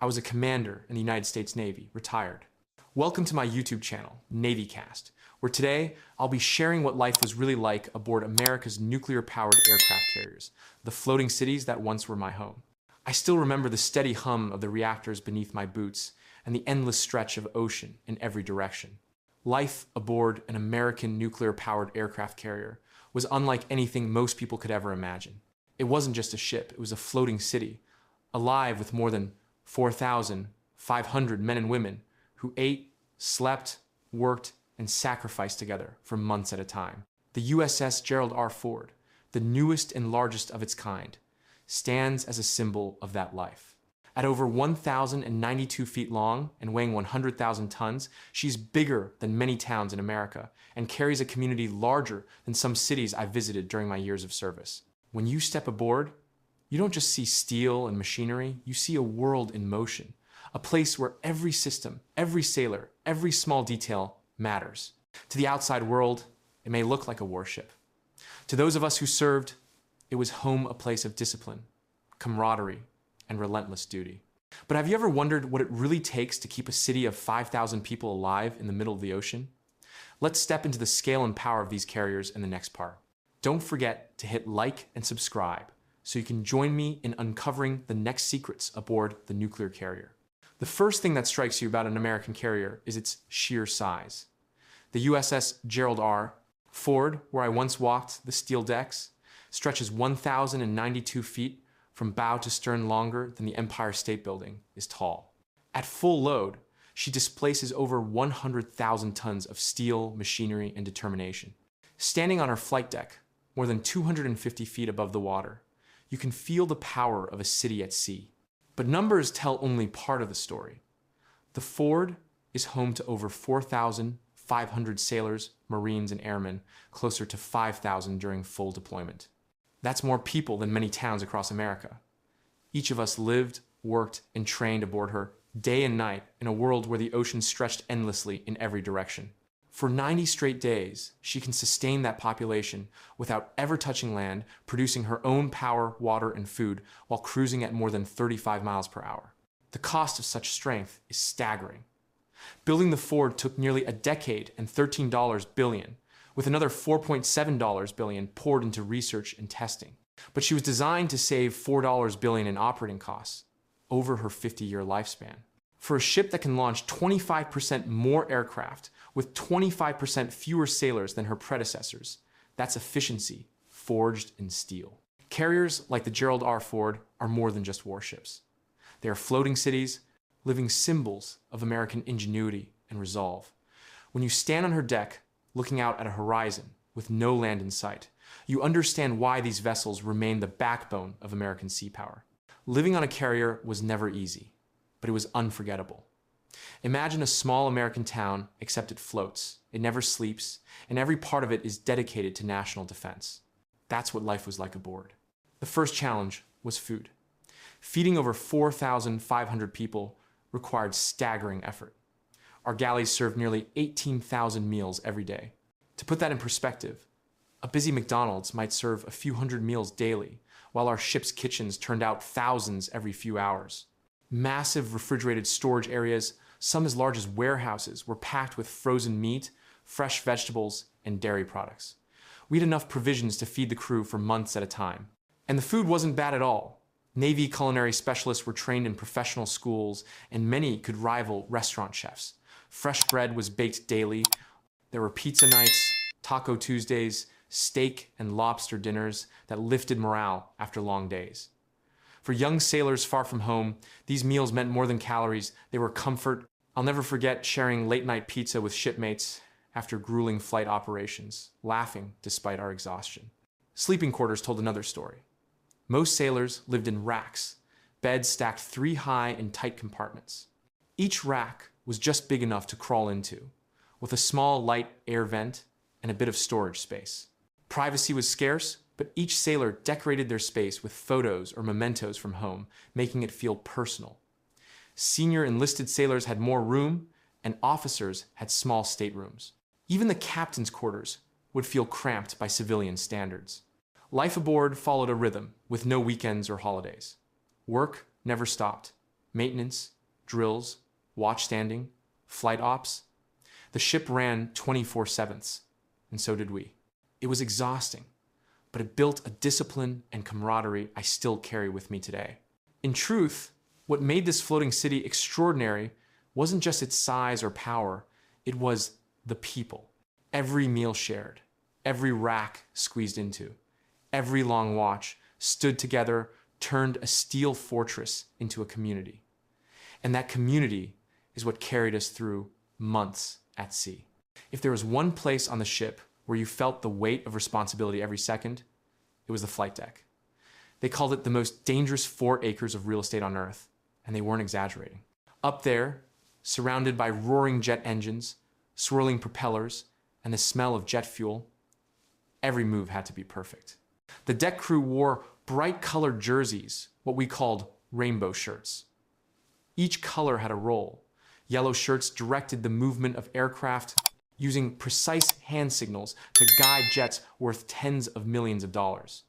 I was a commander in the United States Navy, retired. Welcome to my YouTube channel, NavyCast, where today I'll be sharing what life was really like aboard America's nuclear-powered aircraft carriers, the floating cities that once were my home. I still remember the steady hum of the reactors beneath my boots and the endless stretch of ocean in every direction. Life aboard an American nuclear-powered aircraft carrier was unlike anything most people could ever imagine. It wasn't just a ship, it was a floating city, alive with more than 4,500 men and women who ate, slept, worked, and sacrificed together for months at a time. The USS Gerald R. Ford, the newest and largest of its kind, stands as a symbol of that life. At over 1,092 feet long and weighing 100,000 tons, she's bigger than many towns in America and carries a community larger than some cities I visited during my years of service. When you step aboard, you don't just see steel and machinery, you see a world in motion, a place where every system, every sailor, every small detail matters. To the outside world, it may look like a warship. To those of us who served, it was home a place of discipline, camaraderie, and relentless duty. But have you ever wondered what it really takes to keep a city of 5,000 people alive in the middle of the ocean? Let's step into the scale and power of these carriers in the next part. Don't forget to hit like and subscribe so you can join me in uncovering the next secrets aboard the nuclear carrier. The first thing that strikes you about an American carrier is its sheer size. The USS Gerald R. Ford, where I once walked the steel decks, stretches 1,092 feet from bow to stern, longer than the Empire State Building is tall. At full load, she displaces over 100,000 tons of steel, machinery, and determination. Standing on her flight deck, more than 250 feet above the water, you can feel the power of a city at sea. But numbers tell only part of the story. The Ford is home to over 4,500 sailors, Marines, and airmen, closer to 5,000 during full deployment. That's more people than many towns across America. Each of us lived, worked, and trained aboard her day and night in a world where the ocean stretched endlessly in every direction. For 90 straight days, she can sustain that population without ever touching land, producing her own power, water, and food while cruising at more than 35 miles per hour. The cost of such strength is staggering. Building the Ford took nearly a decade and $13 billion, with another $4.7 billion poured into research and testing. But she was designed to save $4 billion in operating costs over her 50-year lifespan. For a ship that can launch 25% more aircraft with 25% fewer sailors than her predecessors, that's efficiency forged in steel. Carriers like the Gerald R. Ford are more than just warships. They are floating cities, living symbols of American ingenuity and resolve. When you stand on her deck, looking out at a horizon with no land in sight, you understand why these vessels remain the backbone of American sea power. Living on a carrier was never easy, but it was unforgettable. Imagine a small American town, except it floats, it never sleeps, and every part of it is dedicated to national defense. That's what life was like aboard. The first challenge was food. Feeding over 4,500 people required staggering effort. Our galleys served nearly 18,000 meals every day. To put that in perspective, a busy McDonald's might serve a few hundred meals daily, while our ship's kitchens turned out thousands every few hours. Massive refrigerated storage areas, some as large as warehouses, were packed with frozen meat, fresh vegetables, and dairy products. We had enough provisions to feed the crew for months at a time. And the food wasn't bad at all. Navy culinary specialists were trained in professional schools, and many could rival restaurant chefs. Fresh bread was baked daily. There were pizza nights, Taco Tuesdays, steak and lobster dinners that lifted morale after long days. For young sailors far from home, these meals meant more than calories. They were comfort. I'll never forget sharing late-night pizza with shipmates after grueling flight operations, laughing despite our exhaustion. Sleeping quarters told another story. Most sailors lived in racks, beds stacked 3 high in tight compartments. Each rack was just big enough to crawl into, with a small light air vent and a bit of storage space. Privacy was scarce, but each sailor decorated their space with photos or mementos from home, making it feel personal. Senior enlisted sailors had more room, and officers had small staterooms. Even the captain's quarters would feel cramped by civilian standards. Life aboard followed a rhythm, with no weekends or holidays. Work never stopped, maintenance, drills, watch standing, flight ops. The ship ran 24/7, and so did we. It was exhausting, but it built a discipline and camaraderie I still carry with me today. In truth, what made this floating city extraordinary wasn't just its size or power, it was the people. Every meal shared, every rack squeezed into, every long watch stood together, turned a steel fortress into a community. And that community is what carried us through months at sea. If there was one place on the ship where you felt the weight of responsibility every second, it was the flight deck. They called it the most dangerous 4 acres of real estate on Earth, and they weren't exaggerating. Up there, surrounded by roaring jet engines, swirling propellers, and the smell of jet fuel, every move had to be perfect. The deck crew wore bright-colored jerseys, what we called rainbow shirts. Each color had a role. Yellow shirts directed the movement of aircraft using precise hand signals to guide jets worth tens of millions of dollars.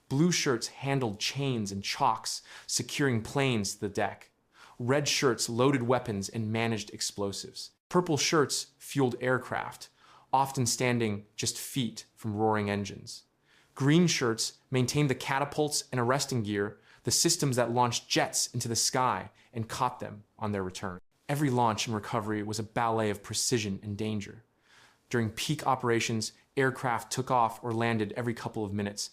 Blue shirts handled chains and chocks, securing planes to the deck. Red shirts loaded weapons and managed explosives. Purple shirts fueled aircraft, often standing just feet from roaring engines. Green shirts maintained the catapults and arresting gear, the systems that launched jets into the sky and caught them on their return. Every launch and recovery was a ballet of precision and danger. During peak operations, aircraft took off or landed every couple of minutes.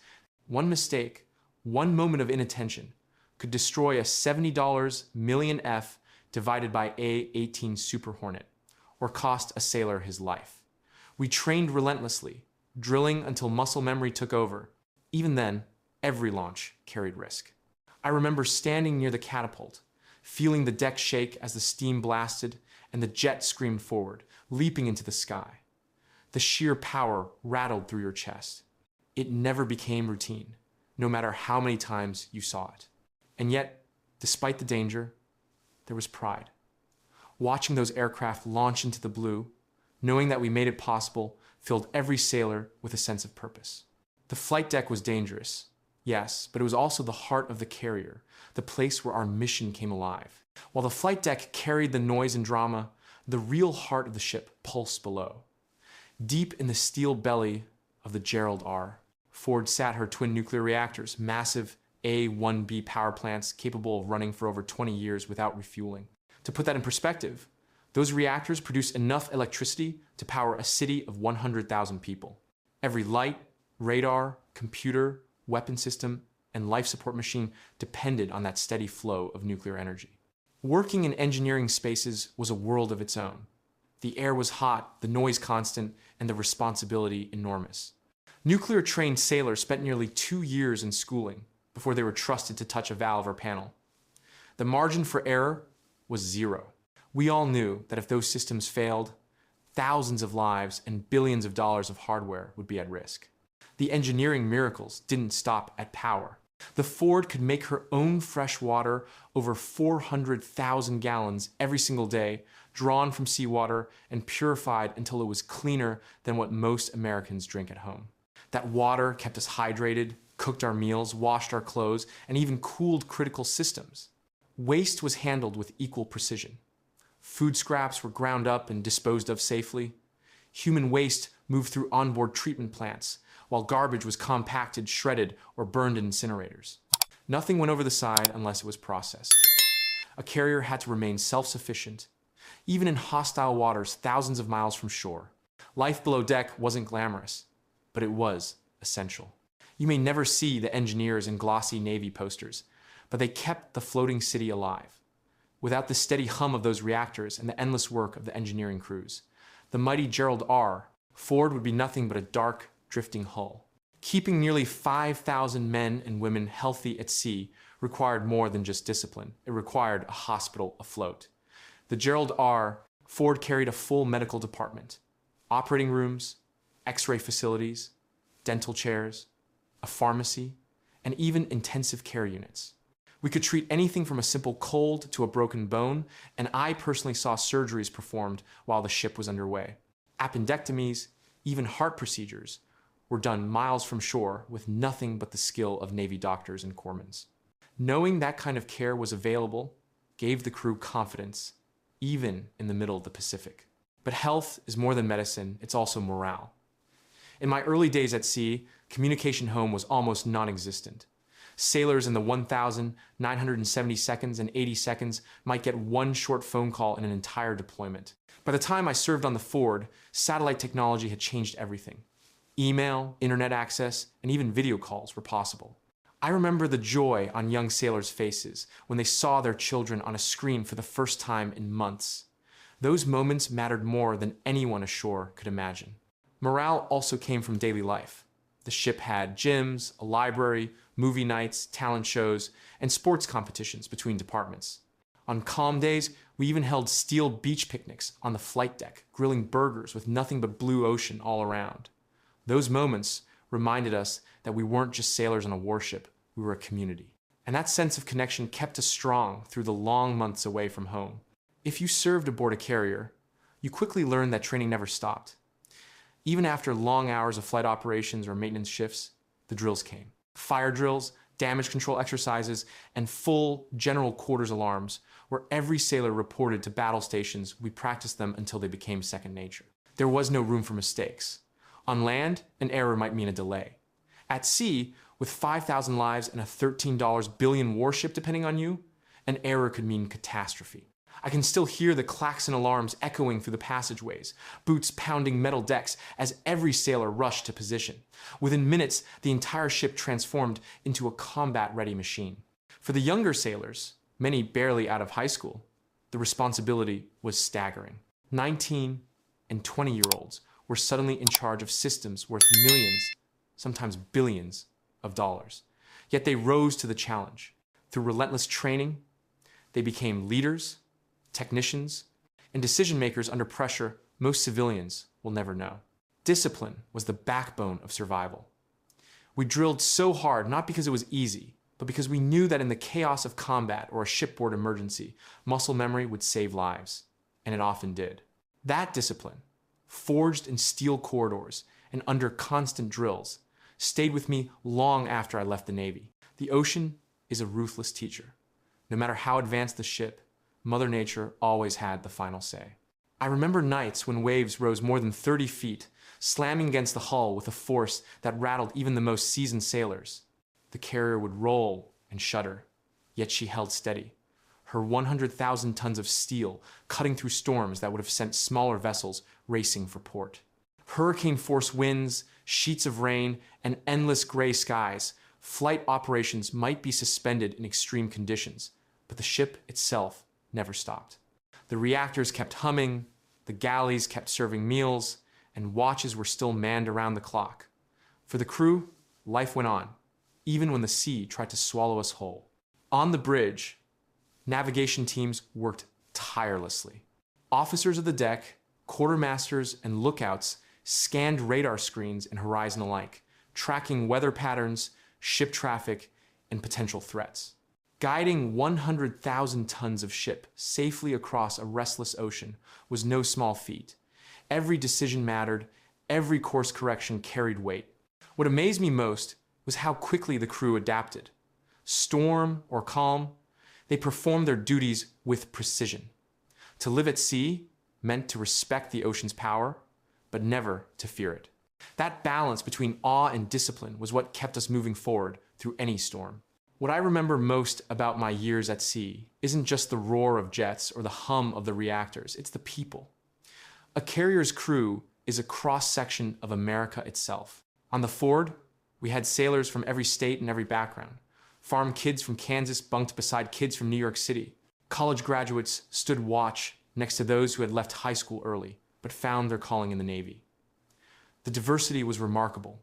One mistake, one moment of inattention, could destroy a $70 million F divided by A-18 Super Hornet, or cost a sailor his life. We trained relentlessly, drilling until muscle memory took over. Even then, every launch carried risk. I remember standing near the catapult, feeling the deck shake as the steam blasted and the jet screamed forward, leaping into the sky. The sheer power rattled through your chest. It never became routine, no matter how many times you saw it. And yet, despite the danger, there was pride. Watching those aircraft launch into the blue, knowing that we made it possible, filled every sailor with a sense of purpose. The flight deck was dangerous, yes, but it was also the heart of the carrier, the place where our mission came alive. While the flight deck carried the noise and drama, the real heart of the ship pulsed below. Deep in the steel belly of the Gerald R, Ford sat her twin nuclear reactors, massive A-1B power plants capable of running for over 20 years without refueling. To put that in perspective, those reactors produce enough electricity to power a city of 100,000 people. Every light, radar, computer, weapon system, and life support machine depended on that steady flow of nuclear energy. Working in engineering spaces was a world of its own. The air was hot, the noise constant, and the responsibility enormous. Nuclear-trained sailors spent nearly 2 years in schooling before they were trusted to touch a valve or panel. The margin for error was zero. We all knew that if those systems failed, thousands of lives and billions of dollars of hardware would be at risk. The engineering miracles didn't stop at power. The Ford could make her own fresh water, over 400,000 gallons every single day, drawn from seawater and purified until it was cleaner than what most Americans drink at home. That water kept us hydrated, cooked our meals, washed our clothes, and even cooled critical systems. Waste was handled with equal precision. Food scraps were ground up and disposed of safely. Human waste moved through onboard treatment plants, while garbage was compacted, shredded, or burned in incinerators. Nothing went over the side unless it was processed. A carrier had to remain self-sufficient, even in hostile waters thousands of miles from shore. Life below deck wasn't glamorous, but it was essential. You may never see the engineers in glossy Navy posters, but they kept the floating city alive. Without the steady hum of those reactors and the endless work of the engineering crews, the mighty Gerald R, Ford would be nothing but a dark, drifting hull. Keeping nearly 5,000 men and women healthy at sea required more than just discipline. It required a hospital afloat. The Gerald R, Ford carried a full medical department, operating rooms, X-ray facilities, dental chairs, a pharmacy, and even intensive care units. We could treat anything from a simple cold to a broken bone, and I personally saw surgeries performed while the ship was underway. Appendectomies, even heart procedures, were done miles from shore with nothing but the skill of Navy doctors and corpsmen. Knowing that kind of care was available gave the crew confidence, even in the middle of the Pacific. But health is more than medicine, it's also morale. In my early days at sea, communication home was almost non-existent. Sailors in the 1,970 seconds and 80 seconds might get one short phone call in an entire deployment. By the time I served on the Ford, satellite technology had changed everything. Email, internet access, and even video calls were possible. I remember the joy on young sailors' faces when they saw their children on a screen for the first time in months. Those moments mattered more than anyone ashore could imagine. Morale also came from daily life. The ship had gyms, a library, movie nights, talent shows, and sports competitions between departments. On calm days, we even held steel beach picnics on the flight deck, grilling burgers with nothing but blue ocean all around. Those moments reminded us that we weren't just sailors on a warship, we were a community. And that sense of connection kept us strong through the long months away from home. If you served aboard a carrier, you quickly learned that training never stopped. Even after long hours of flight operations or maintenance shifts, the drills came. Fire drills, damage control exercises, and full general quarters alarms, where every sailor reported to battle stations. We practiced them until they became second nature. There was no room for mistakes. On land, an error might mean a delay. At sea, with 5,000 lives and a $13 billion warship depending on you, an error could mean catastrophe. I can still hear the klaxon alarms echoing through the passageways, boots pounding metal decks as every sailor rushed to position. Within minutes, the entire ship transformed into a combat-ready machine. For the younger sailors, many barely out of high school, the responsibility was staggering. 19 and 20-year-olds were suddenly in charge of systems worth millions, sometimes billions of dollars. Yet they rose to the challenge. Through relentless training, they became leaders, technicians, and decision makers under pressure most civilians will never know. Discipline was the backbone of survival. We drilled so hard not because it was easy, but because we knew that in the chaos of combat or a shipboard emergency, muscle memory would save lives, and it often did. That discipline, forged in steel corridors and under constant drills, stayed with me long after I left the Navy. The ocean is a ruthless teacher. No matter how advanced the ship, Mother Nature always had the final say. I remember nights when waves rose more than 30 feet, slamming against the hull with a force that rattled even the most seasoned sailors. The carrier would roll and shudder, yet she held steady. Her 100,000 tons of steel cutting through storms that would have sent smaller vessels racing for port. Hurricane-force winds, sheets of rain, and endless gray skies, flight operations might be suspended in extreme conditions, but the ship itself never stopped. The reactors kept humming, the galleys kept serving meals, and watches were still manned around the clock. For the crew, life went on, even when the sea tried to swallow us whole. On the bridge, navigation teams worked tirelessly. Officers of the deck, quartermasters, and lookouts scanned radar screens and horizon alike, tracking weather patterns, ship traffic, and potential threats. Guiding 100,000 tons of ship safely across a restless ocean was no small feat. Every decision mattered, every course correction carried weight. What amazed me most was how quickly the crew adapted. Storm or calm, they performed their duties with precision. To live at sea meant to respect the ocean's power, but never to fear it. That balance between awe and discipline was what kept us moving forward through any storm. What I remember most about my years at sea isn't just the roar of jets or the hum of the reactors, it's the people. A carrier's crew is a cross-section of America itself. On the Ford, we had sailors from every state and every background. Farm kids from Kansas bunked beside kids from New York City. College graduates stood watch next to those who had left high school early, but found their calling in the Navy. The diversity was remarkable,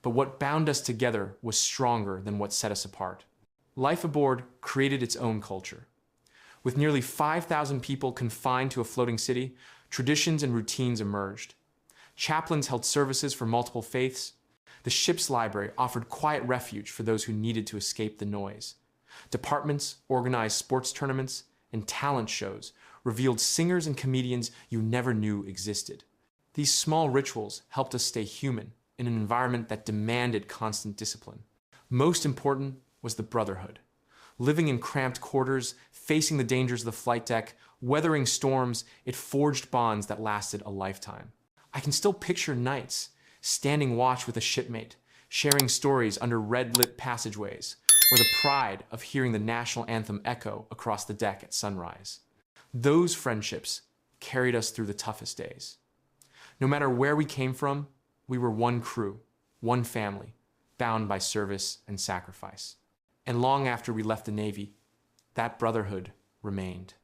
but what bound us together was stronger than what set us apart. Life aboard created its own culture. With nearly 5,000 people confined to a floating city, traditions and routines emerged. Chaplains held services for multiple faiths. The ship's library offered quiet refuge for those who needed to escape the noise. Departments organized sports tournaments, and talent shows revealed singers and comedians you never knew existed. These small rituals helped us stay human in an environment that demanded constant discipline. Most important was the brotherhood. Living in cramped quarters, facing the dangers of the flight deck, weathering storms, it forged bonds that lasted a lifetime. I can still picture nights, standing watch with a shipmate, sharing stories under red-lit passageways, or the pride of hearing the national anthem echo across the deck at sunrise. Those friendships carried us through the toughest days. No matter where we came from, we were one crew, one family, bound by service and sacrifice. And long after we left the Navy, that brotherhood remained.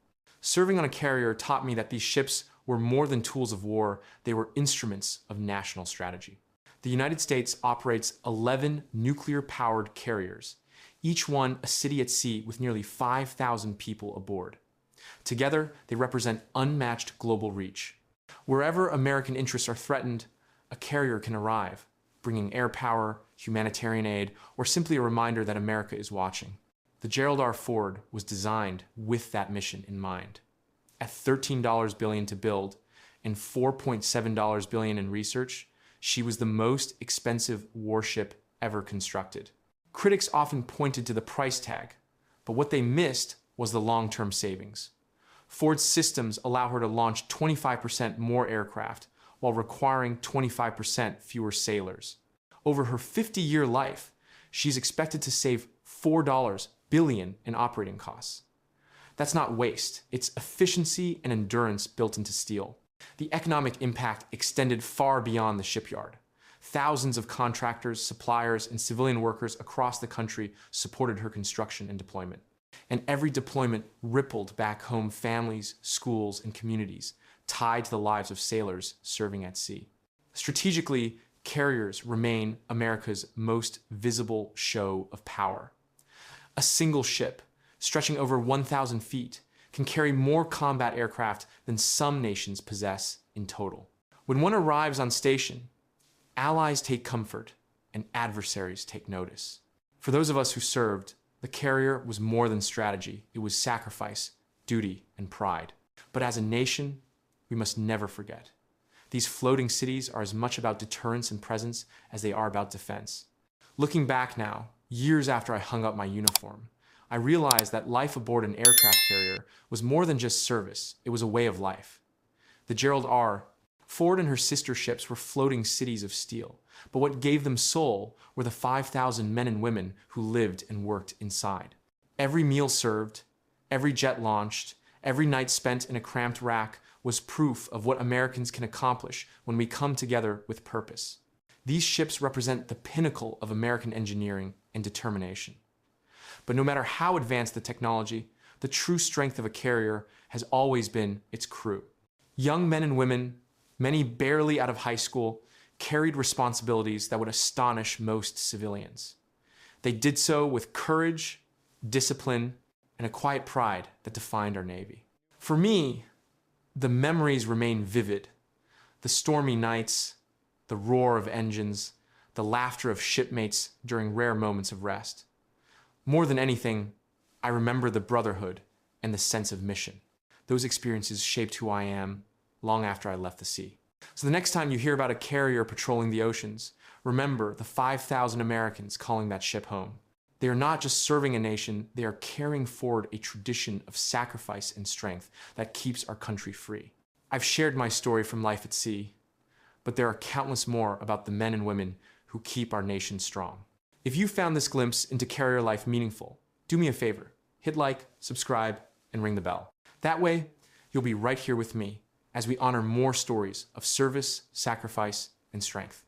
Serving on a carrier taught me that these ships were more than tools of war, they were instruments of national strategy. The United States operates 11 nuclear-powered carriers, each one a city at sea with nearly 5,000 people aboard. Together, they represent unmatched global reach. Wherever American interests are threatened, a carrier can arrive, bringing air power, humanitarian aid, or simply a reminder that America is watching. The GeraldRFord was designed with that mission in mind. At $13 billion to build and $4.7 billion in research, she was the most expensive warship ever constructed. Critics often pointed to the price tag, but what they missed was the long-term savings. Ford's systems allow her to launch 25% more aircraft while requiring 25% fewer sailors. Over her 50-year life, she's expected to save $4 billion in operating costs. That's not waste, it's efficiency and endurance built into steel. The economic impact extended far beyond the shipyard. Thousands of contractors, suppliers, and civilian workers across the country supported her construction and deployment. And every deployment rippled back home families, schools, and communities tied to the lives of sailors serving at sea. Strategically, carriers remain America's most visible show of power. A single ship, stretching over 1,000 feet, can carry more combat aircraft than some nations possess in total. When one arrives on station, allies take comfort and adversaries take notice. For those of us who served, the carrier was more than strategy. It was sacrifice, duty, and pride. But as a nation, we must never forget. These floating cities are as much about deterrence and presence as they are about defense. Looking back now, years after I hung up my uniform, I realized that life aboard an aircraft carrier was more than just service. It was a way of life. The Gerald R. Ford and her sister ships were floating cities of steel, but what gave them soul were the 5,000 men and women who lived and worked inside. Every meal served, every jet launched, every night spent in a cramped rack was proof of what Americans can accomplish when we come together with purpose. These ships represent the pinnacle of American engineering and determination. But no matter how advanced the technology, the true strength of a carrier has always been its crew. Young men and women, many barely out of high school, carried responsibilities that would astonish most civilians. They did so with courage, discipline, and a quiet pride that defined our Navy. For me, the memories remain vivid. The stormy nights, the roar of engines, the laughter of shipmates during rare moments of rest. More than anything, I remember the brotherhood and the sense of mission. Those experiences shaped who I am long after I left the sea. So the next time you hear about a carrier patrolling the oceans, remember the 5,000 Americans calling that ship home. They are not just serving a nation, they are carrying forward a tradition of sacrifice and strength that keeps our country free. I've shared my story from life at sea, but there are countless more about the men and women who keep our nation strong. If you found this glimpse into carrier life meaningful, do me a favor, hit like, subscribe, and ring the bell. That way, you'll be right here with me as we honor more stories of service, sacrifice, and strength.